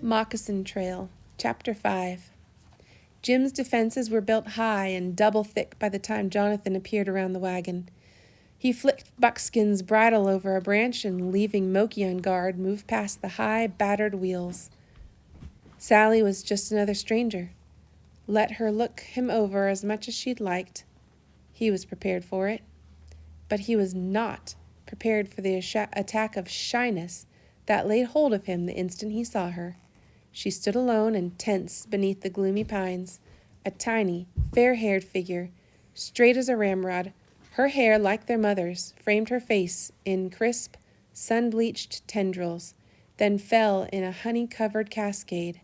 Moccasin Trail, Chapter 5. Jim's defenses were built high and double thick by the time Jonathan appeared around the wagon. He flicked Buckskin's bridle over a branch and, leaving Moccasin on guard, moved past the high, battered wheels. Sally was just another stranger. Let her look him over as much as she'd liked. He was prepared for it. But he was not prepared for the attack of shyness that laid hold of him the instant he saw her. She stood alone and tense beneath the gloomy pines, a tiny, fair-haired figure, straight as a ramrod. Her hair, like their mother's, framed her face in crisp, sun-bleached tendrils, then fell in a honey-covered cascade.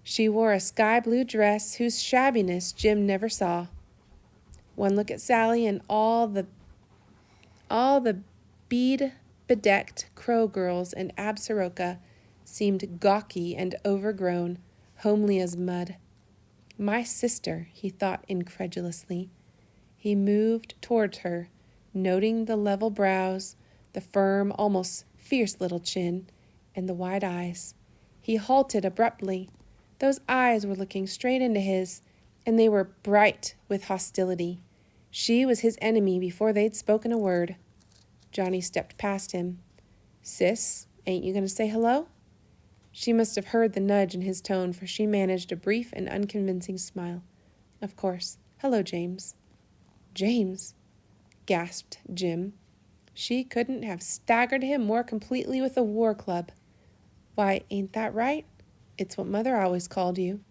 She wore a sky-blue dress whose shabbiness Jim never saw. One look at Sally and all the bead-bedecked Crow girls in Absaroka seemed gawky and overgrown, homely as mud. My sister, he thought incredulously. He moved toward her, noting the level brows, the firm, almost fierce little chin, and the wide eyes. He halted abruptly. Those eyes were looking straight into his, and they were bright with hostility. She was his enemy before they'd spoken a word. Johnny stepped past him. "Sis, ain't you going to say hello?" She must have heard the nudge in his tone, for she managed a brief and unconvincing smile. "Of course. Hello, James." "James?" gasped Jim. She couldn't have staggered him more completely with a war club. "Why, ain't that right? It's what Mother always called you."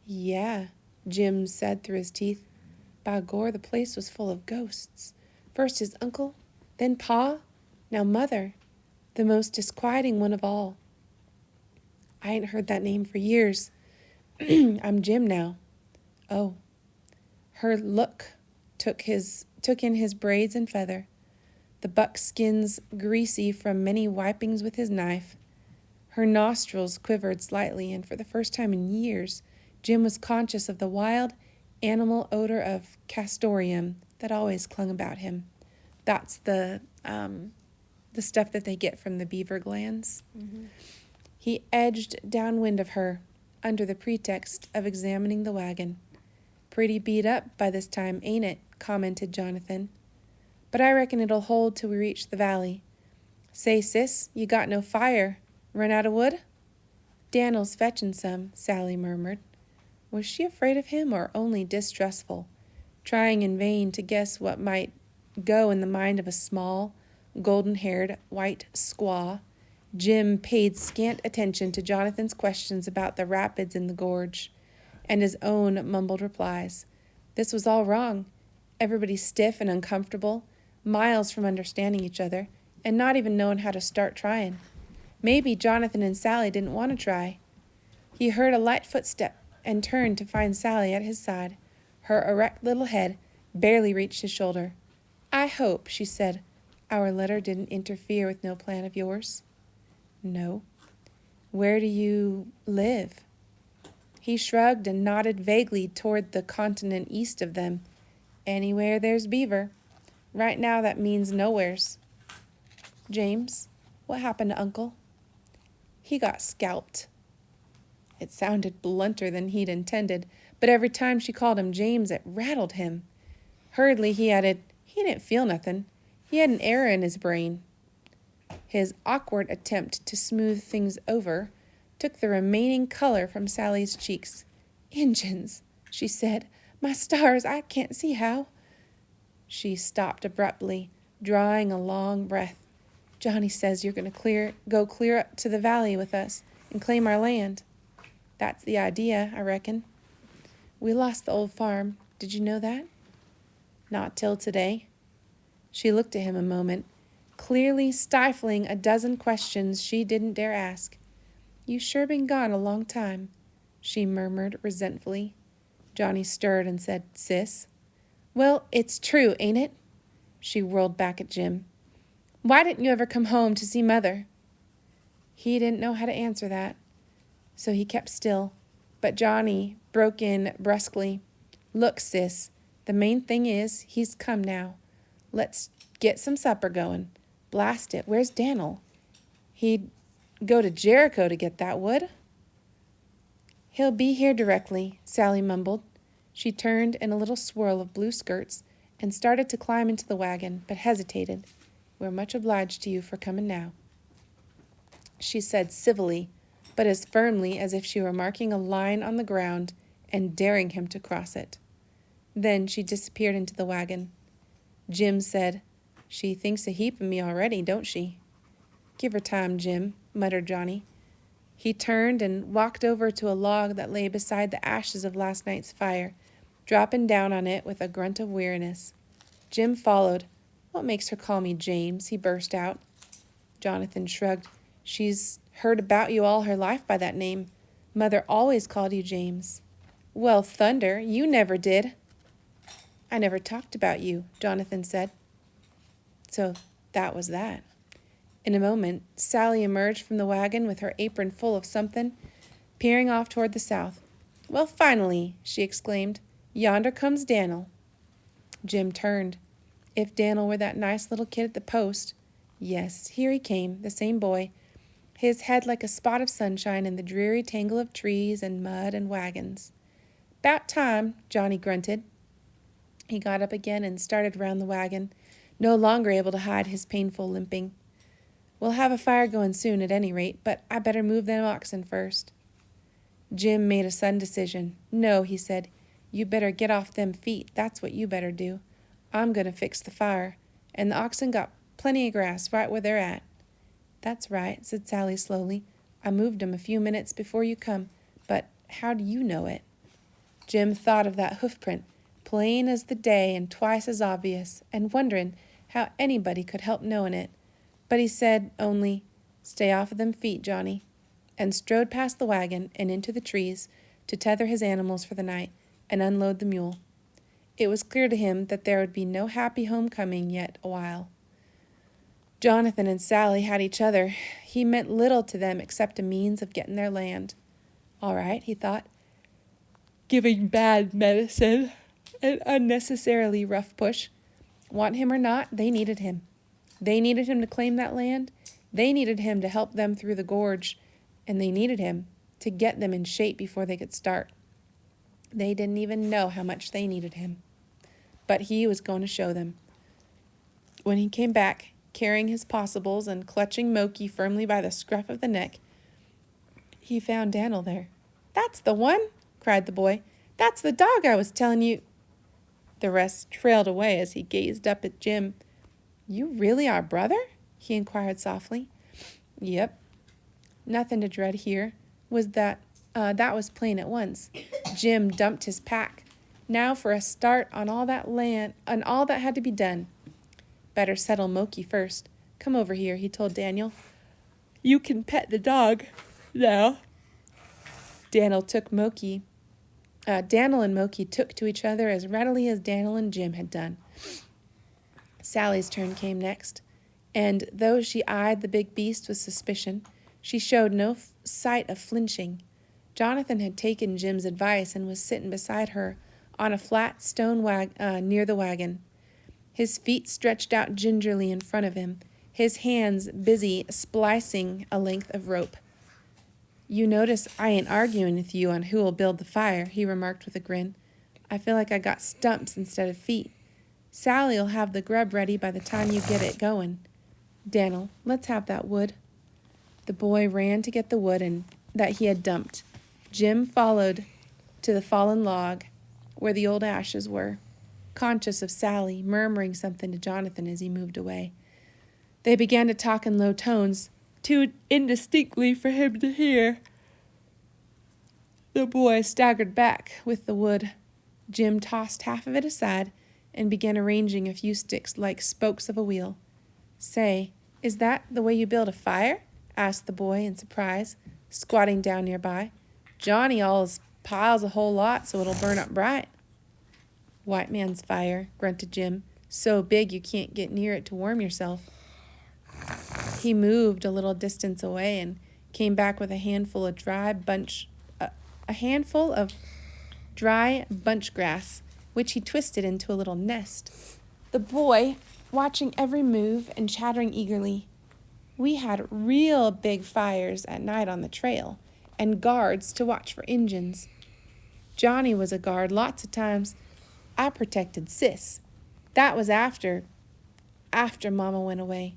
"Yeah," Jim said through his teeth. "By gor, the place was full of ghosts. First his uncle, then Pa, now Mother, the most disquieting one of all. I ain't heard that name for years. I'm Jim now." "Oh." Her look took in his braids and feather, the buckskins greasy from many wipings with his knife. Her nostrils quivered slightly, and for the first time in years, Jim was conscious of the wild animal odor of castoreum that always clung about him. That's the stuff that they get from the beaver glands. Mm-hmm. He edged downwind of her, under the pretext of examining the wagon. "Pretty beat up by this time, ain't it?" commented Jonathan. "But I reckon it'll hold till we reach the valley. Say, sis, you got no fire. Run out of wood?" "Dan'l's fetching some," Sally murmured. Was she afraid of him or only distrustful, trying in vain to guess what might go in the mind of a small, golden-haired white squaw? Jim paid scant attention to Jonathan's questions about the rapids in the gorge, and his own mumbled replies. This was all wrong. Everybody stiff and uncomfortable, miles from understanding each other, and not even knowing how to start trying. Maybe Jonathan and Sally didn't want to try. He heard a light footstep and turned to find Sally at his side. Her erect little head barely reached his shoulder. "I hope," she said, "our letter didn't interfere with no plan of yours." "No." "Where do you live?" He shrugged and nodded vaguely toward the continent east of them. "Anywhere there's beaver. Right now that means nowheres." "James, what happened to Uncle?" "He got scalped." It sounded blunter than he'd intended, but every time she called him James, it rattled him. Hurriedly he added, "He didn't feel nothing. He had an error in his brain." His awkward attempt to smooth things over took the remaining color from Sally's cheeks. "Injuns," she said. "My stars, I can't see how." She stopped abruptly, drawing a long breath. "Johnny says you're going to go clear up to the valley with us and claim our land." "That's the idea, I reckon." "We lost the old farm. Did you know that?" "Not till today." She looked at him a moment, clearly stifling a dozen questions she didn't dare ask. "You sure been gone a long time," she murmured resentfully. Johnny stirred and said, "Sis." "Well, it's true, ain't it?" She whirled back at Jim. "Why didn't you ever come home to see Mother?" He didn't know how to answer that, so he kept still. But Johnny broke in brusquely. "Look, sis, the main thing is he's come now. Let's get some supper going. Blast it, where's Dan'l? He'd go to Jericho to get that wood." He'll be here directly, Sally mumbled. She turned in a little swirl of blue skirts and started to climb into the wagon, but hesitated. We're much obliged to you for coming now, she said civilly, but as firmly as if she were marking a line on the ground and daring him to cross it. Then she disappeared into the wagon. Jim said, "She thinks a heap of me already, don't she?" "Give her time, Jim," muttered Johnny. He turned and walked over to a log that lay beside the ashes of last night's fire, dropping down on it with a grunt of weariness. Jim followed. "What makes her call me James?" he burst out. Jonathan shrugged. "She's heard about you all her life by that name. Mother always called you James." "Well, thunder, you never did." "I never talked about you," Jonathan said. So that was that. In a moment, Sally emerged from the wagon with her apron full of something, peering off toward the south. "Well, finally," she exclaimed. "Yonder comes Dan'l." Jim turned. If Dan'l were that nice little kid at the post, yes, here he came, the same boy, his head like a spot of sunshine in the dreary tangle of trees and mud and wagons. "'Bout time," Johnny grunted. He got up again and started round the wagon, no longer able to hide his painful limping. "We'll have a fire going soon at any rate, but I better move them oxen first." Jim made a sudden decision. "No," he said, "you better get off them feet, that's what you better do. I'm going to fix the fire, and the oxen got plenty of grass right where they're at." "That's right," said Sally slowly. "I moved 'em a few minutes before you come, but how do you know it?" Jim thought of that hoof print, plain as the day and twice as obvious, and wondering how anybody could help knowing it. But he said only, "Stay off of them feet, Johnny," and strode past the wagon and into the trees to tether his animals for the night and unload the mule. It was clear to him that there would be no happy homecoming yet awhile. Jonathan and Sally had each other. He meant little to them except a means of getting their land. All right, he thought. Giving bad medicine, an unnecessarily rough push. Want him or not, they needed him. They needed him to claim that land. They needed him to help them through the gorge. And they needed him to get them in shape before they could start. They didn't even know how much they needed him. But he was going to show them. When he came back, carrying his possibles and clutching Moki firmly by the scruff of the neck, he found Dan'l there. "That's the one!" cried the boy. "That's the dog I was telling you." The rest trailed away as he gazed up at Jim. "You really our brother?" he inquired softly. "Yep." Nothing to dread here. That was plain at once. Jim dumped his pack. Now for a start on all that land, on all that had to be done. Better settle Moki first. "Come over here," he told Dan'l. "You can pet the dog now." Dan'l and Moki took to each other as readily as Dan'l and Jim had done. Sally's turn came next, and though she eyed the big beast with suspicion, she showed no sight of flinching. Jonathan had taken Jim's advice and was sitting beside her on a flat stone near the wagon, his feet stretched out gingerly in front of him, his hands busy splicing a length of rope. "You notice I ain't arguing with you on who'll build the fire," he remarked with a grin. "I feel like I got stumps instead of feet. Sally'll have the grub ready by the time you get it going. Dan'l, let's have that wood." The boy ran to get the wood that he had dumped. Jim followed to the fallen log where the old ashes were, conscious of Sally murmuring something to Jonathan as he moved away. They began to talk in low tones, too indistinctly for him to hear. The boy staggered back with the wood. Jim tossed half of it aside and began arranging a few sticks like spokes of a wheel. "Say, is that the way you build a fire?" asked the boy in surprise, squatting down nearby. "Johnny always piles a whole lot so it'll burn up bright." "White man's fire," grunted Jim, "so big you can't get near it to warm yourself." He moved a little distance away and came back with a handful of dry bunch grass, which he twisted into a little nest. The boy, watching every move and chattering eagerly. "We had real big fires at night on the trail, and guards to watch for Injuns. Johnny was a guard lots of times. I protected Sis. That was after Mama went away.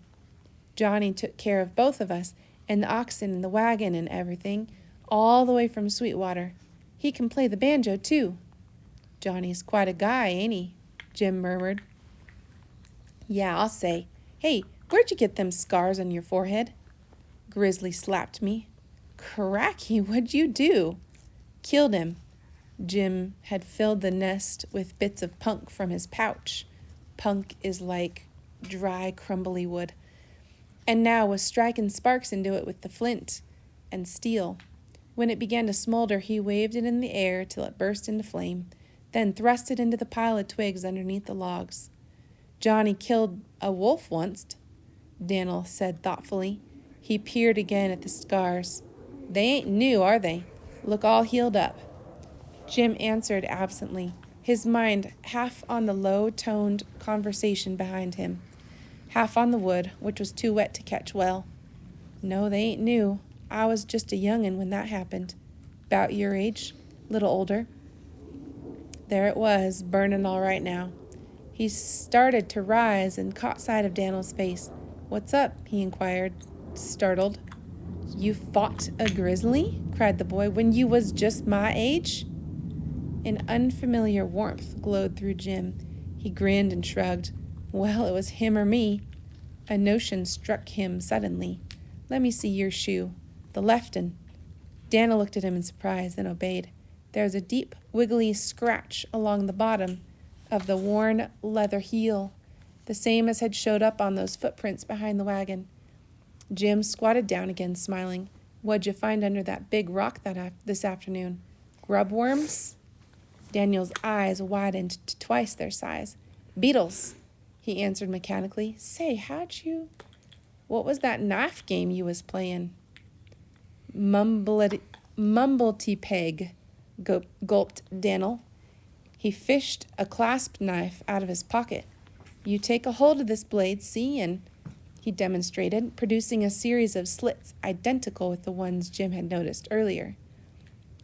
Johnny took care of both of us, and the oxen and the wagon and everything, all the way from Sweetwater. He can play the banjo, too." "Johnny's quite a guy, ain't he?" Jim murmured. "Yeah, I'll say. Hey, where'd you get them scars on your forehead?" "Grizzly slapped me." "Cracky, what'd you do?" "Killed him." Jim had filled the nest with bits of punk from his pouch. Punk is like dry, crumbly wood. And now was striking sparks into it with the flint and steel. When it began to smolder, he waved it in the air till it burst into flame, then thrust it into the pile of twigs underneath the logs. "Johnny killed a wolf once," Dan'l said thoughtfully. He peered again at the scars. "They ain't new, are they? Look all healed up." Jim answered absently, his mind half on the low-toned conversation behind him, half on the wood, which was too wet to catch well. "No, they ain't new. I was just a young'un when that happened. 'Bout your age, little older." There it was, burning all right now. He started to rise and caught sight of Dan'l's face. "What's up?" he inquired, startled. "You fought a grizzly?" cried the boy, "when you was just my age?" An unfamiliar warmth glowed through Jim. He grinned and shrugged. Well, it was him or me. A notion struck him suddenly. "Let me see your shoe. The left 'un." Dan'l looked at him in surprise, then obeyed. There was a deep, wiggly scratch along the bottom of the worn leather heel, the same as had showed up on those footprints behind the wagon. Jim squatted down again, smiling. "What'd you find under that big rock this afternoon? Grub worms?" Daniel's eyes widened to twice their size. "Beetles," he answered mechanically. "Say, what was that knife game you was playing?" Mumblety-peg, gulped Dan'l. He fished a clasp knife out of his pocket. "You take a hold of this blade, see, and," he demonstrated, producing a series of slits identical with the ones Jim had noticed earlier.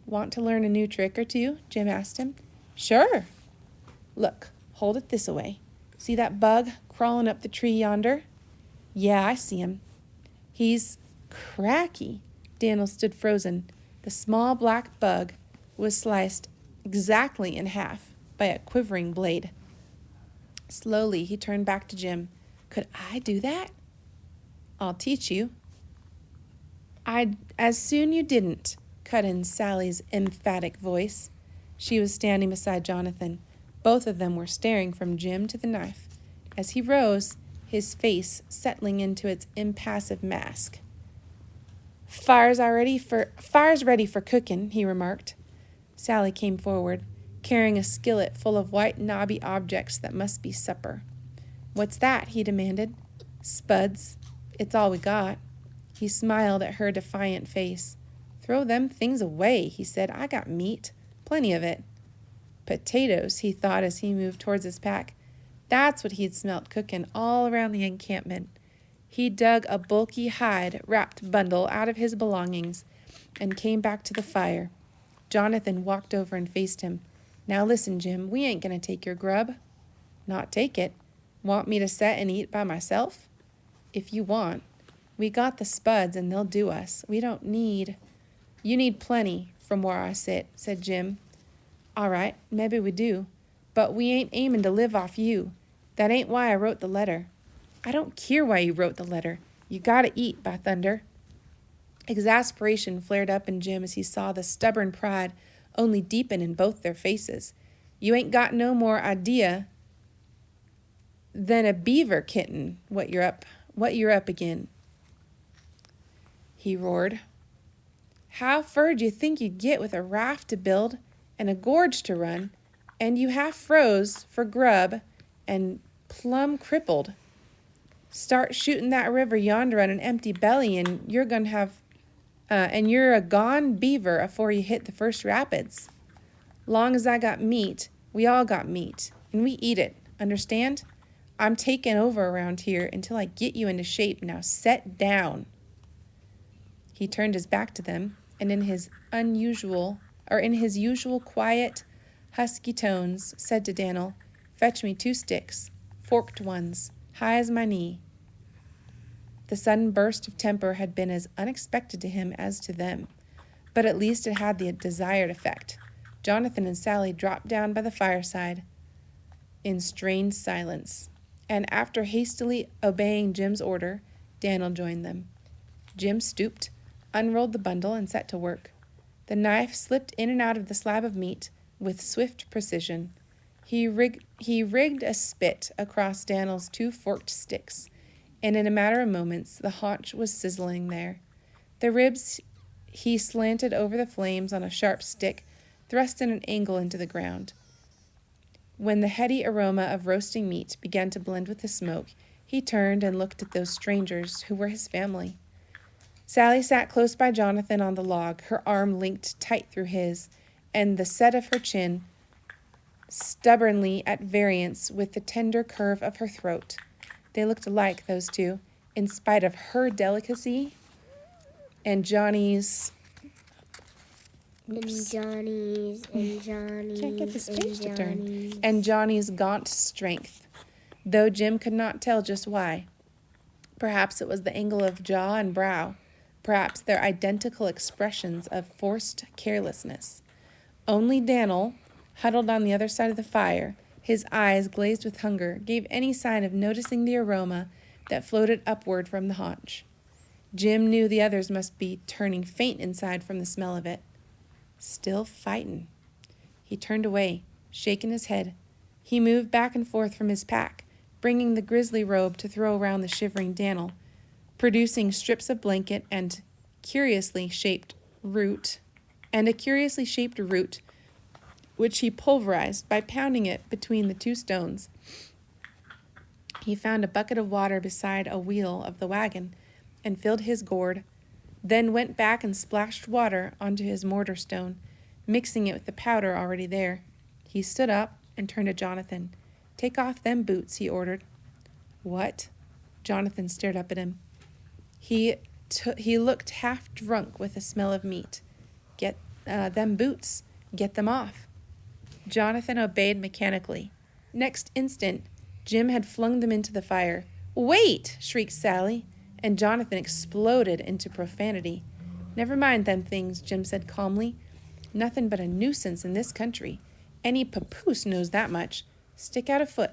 "Want to learn a new trick or two?" Jim asked him. "Sure." "Look, hold it this-a-way. See that bug crawling up the tree yonder?" "Yeah, I see him." "He's cracky." Dan'l stood frozen. The small black bug was sliced exactly in half by a quivering blade. Slowly, he turned back to Jim. "Could I do that?" "I'll teach you." "I'd as soon you didn't," cut in Sally's emphatic voice. She was standing beside Jonathan. Both of them were staring from Jim to the knife. As he rose, his face settling into its impassive mask. Fire's ready for cooking," he remarked. Sally came forward, carrying a skillet full of white knobby objects that must be supper. "What's that?" he demanded. "Spuds. It's all we got." He smiled at her defiant face. "Throw them things away," he said. "I got meat. Plenty of it." Potatoes, he thought as he moved towards his pack. That's what he'd smelt cooking all around the encampment. He dug a bulky hide-wrapped bundle out of his belongings and came back to the fire. Jonathan walked over and faced him. "Now listen, Jim, we ain't going to take your grub." "Not take it? Want me to set and eat by myself?" "If you want. We got the spuds and they'll do us. We don't need—" "You need plenty from where I sit," said Jim. "All right, maybe we do. But we ain't aiming to live off you. That ain't why I wrote the letter." "I don't care why you wrote the letter. You gotta eat, by thunder." Exasperation flared up in Jim as he saw the stubborn pride only deepen in both their faces. "You ain't got no more idea than a beaver kitten what you're up agin," he roared. "How fur'd you think you'd get with a raft to build and a gorge to run, and you half froze for grub and plumb crippled? Start shooting that river yonder on an empty belly and you're a gone beaver afore you hit the first rapids. Long as I got meat, we all got meat, and we eat it, understand? I'm taking over around here until I get you into shape. Now set down." He turned his back to them and in his usual quiet, husky tones, said to Dan'l, "Fetch me 2 sticks, forked ones, high as my knee." The sudden burst of temper had been as unexpected to him as to them, but at least it had the desired effect. Jonathan and Sally dropped down by the fireside in strained silence, and after hastily obeying Jim's order, Dan'l joined them. Jim stooped, unrolled the bundle, and set to work. The knife slipped in and out of the slab of meat with swift precision. He rigged a spit across Dan'l's 2 forked sticks, and in a matter of moments the haunch was sizzling there. The ribs he slanted over the flames on a sharp stick, thrust in an angle into the ground. When the heady aroma of roasting meat began to blend with the smoke, he turned and looked at those strangers who were his family. Sally sat close by Jonathan on the log, her arm linked tight through his, and the set of her chin stubbornly at variance with the tender curve of her throat. They looked alike, those two, in spite of her delicacy and Johnny's... Oops. Can't get this page to turn. And Johnny's gaunt strength, though Jim could not tell just why. Perhaps it was the angle of jaw and brow, perhaps their identical expressions of forced carelessness. Only Dan'l, huddled on the other side of the fire, his eyes glazed with hunger, gave any sign of noticing the aroma that floated upward from the haunch. Jim knew the others must be turning faint inside from the smell of it. Still fightin'. He turned away, shaking his head. He moved back and forth from his pack, bringing the grizzly robe to throw around the shivering Dan'l, producing strips of blanket and a curiously shaped root, which he pulverized by pounding it between the 2 stones. He found a bucket of water beside a wheel of the wagon and filled his gourd, then went back and splashed water onto his mortar stone, mixing it with the powder already there. He stood up and turned to Jonathan. "Take off them boots," he ordered. "What?" Jonathan stared up at him. He looked half drunk with the smell of meat. "Get them boots. Get them off." Jonathan obeyed mechanically. Next instant, Jim had flung them into the fire. "Wait!" shrieked Sally, and Jonathan exploded into profanity. "Never mind them things," Jim said calmly. "Nothing but a nuisance in this country. Any papoose knows that much. Stick out a foot."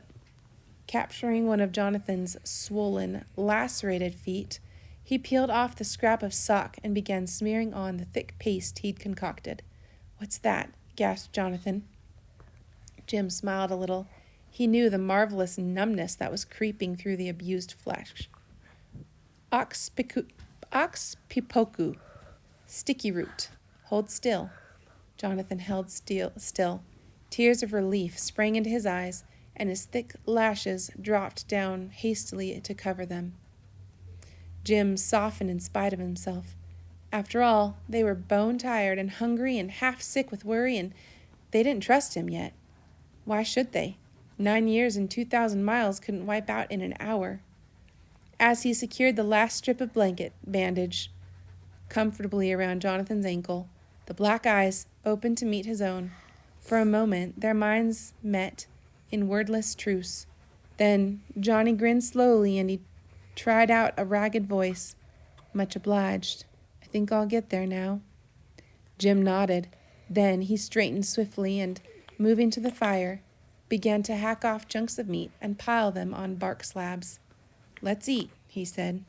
Capturing one of Jonathan's swollen, lacerated feet, he peeled off the scrap of sock and began smearing on the thick paste he'd concocted. "What's that?" gasped Jonathan. Jim smiled a little. He knew the marvelous numbness that was creeping through the abused flesh. Ox pipoku, sticky root. Hold still." Jonathan held still. Tears of relief sprang into his eyes, and his thick lashes dropped down hastily to cover them. Jim softened in spite of himself. After all, they were bone-tired and hungry and half-sick with worry, and they didn't trust him yet. Why should they? 9 years and 2,000 miles couldn't wipe out in an hour. As he secured the last strip of blanket bandage comfortably around Jonathan's ankle, the black eyes opened to meet his own. For a moment, their minds met in wordless truce. Then Johnny grinned slowly, and he tried out a ragged voice. "Much obliged. I think I'll get there now." Jim nodded. Then he straightened swiftly and, moving to the fire, began to hack off chunks of meat and pile them on bark slabs. "Let's eat," he said.